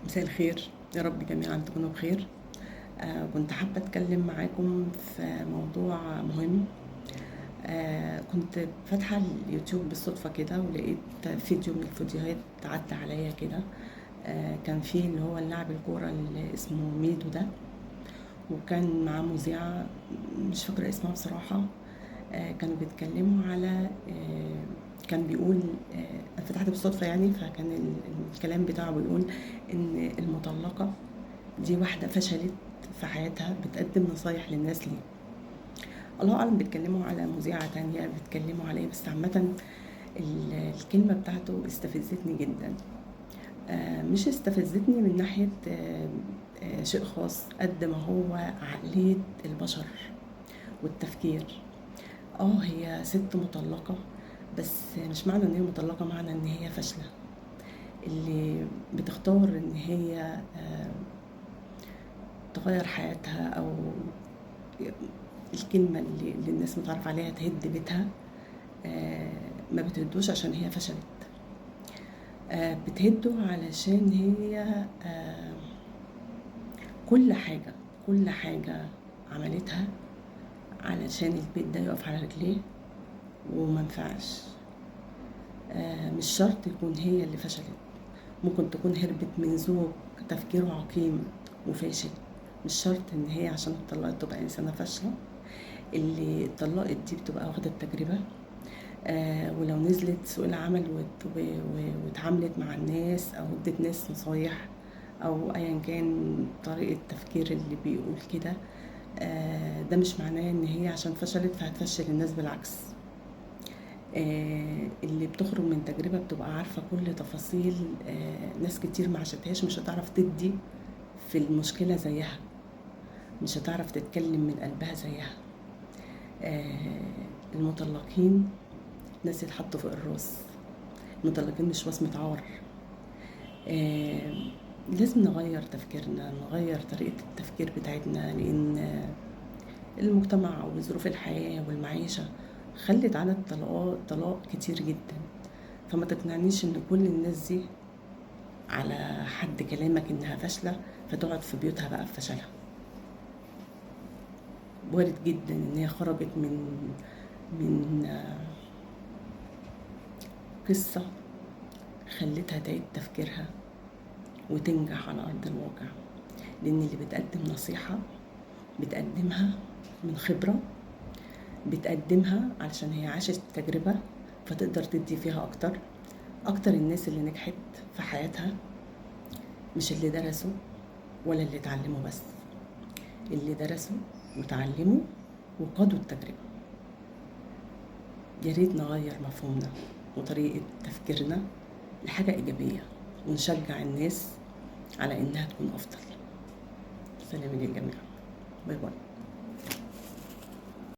مساء الخير، يا رب جميعا تكونوا بخير. كنت حابة أتكلم معاكم في موضوع مهم. كنت فاتحة اليوتيوب بالصدفة كده ولقيت فيديو من الفيديوهات عدى عليا كده. كان فيه اللي هو اللاعب الكورة اللي اسمه ميدو ده، وكان معاه مذيعة مش فاكرة اسمها بصراحة. كانوا بيتكلموا على كان بيقول أنا فتحت بالصدفة يعني، فكان الكلام بتاعه بيقول إن المطلقة دي واحدة فشلت في حياتها بتقدم نصايح للناس ليه. الله أعلم بيتكلموا على مذيعة تانية بيتكلموا على ايه، بس عامة الكلمة بتاعته استفزتني جدا. مش استفزتني من ناحية شيء خاص قد ما هو عقلية البشر والتفكير. هي ست مطلقة، بس مش معنى ان هي مطلقة معنى ان هي فاشلة. اللي بتختار ان هي تغير حياتها، او الكلمة اللي الناس متعرف عليها تهد بيتها، ما بتهدوش عشان هي فشلت. بتهده علشان هي كل حاجة عملتها علشان البيت ده يقف على رجليه ومنفعش. مش شرط يكون هي اللي فشلت، ممكن تكون هربت من زوج تفكيره عقيم وفاشل. مش شرط ان هي عشان اتطلقت تبقى انسانة فاشلة. اللي اتطلقت دي بتبقى واخدة التجربة. ولو نزلت سوق العمل واتعاملت مع الناس او ادت ناس نصايح او ايا كان طريقة تفكير اللي بيقول كده، ده مش معناه ان هي عشان فشلت فهتفشل الناس، بالعكس. اللي بتخرج من تجربة بتبقى عارفة كل تفاصيل ناس كتير ما عاشتهاش، مش هتعرف تدي في المشكلة زيها، مش هتعرف تتكلم من قلبها زيها. المطلقين ناس يتحطوا فوق الراس، المطلقين مش وصمة عار. لازم نغير تفكيرنا، نغير طريقة التفكير بتاعتنا، لأن المجتمع وظروف الحياة والمعيشة خلت عدد طلاق كتير جدا. فما تقنعنيش ان كل الناس دي على حد كلامك انها فاشلة فتقعد في بيوتها بقى بفشلها. وارد جدا ان هي خرجت من قصة خلتها تعيد تفكيرها وتنجح على أرض الواقع. لأن اللي بتقدم نصيحة بتقدمها من خبرة، بتقدمها علشان هي عاشت تجربة فتقدر تدي فيها أكتر. الناس اللي نجحت في حياتها مش اللي درسوا ولا اللي اتعلموا بس، اللي درسوا وتعلموا وقادوا التجربة. ياريت نغير مفهومنا وطريقة تفكيرنا لحاجة إيجابية، ونشجع الناس على إنها تكون أفضل. سلام للجميع، باي باي.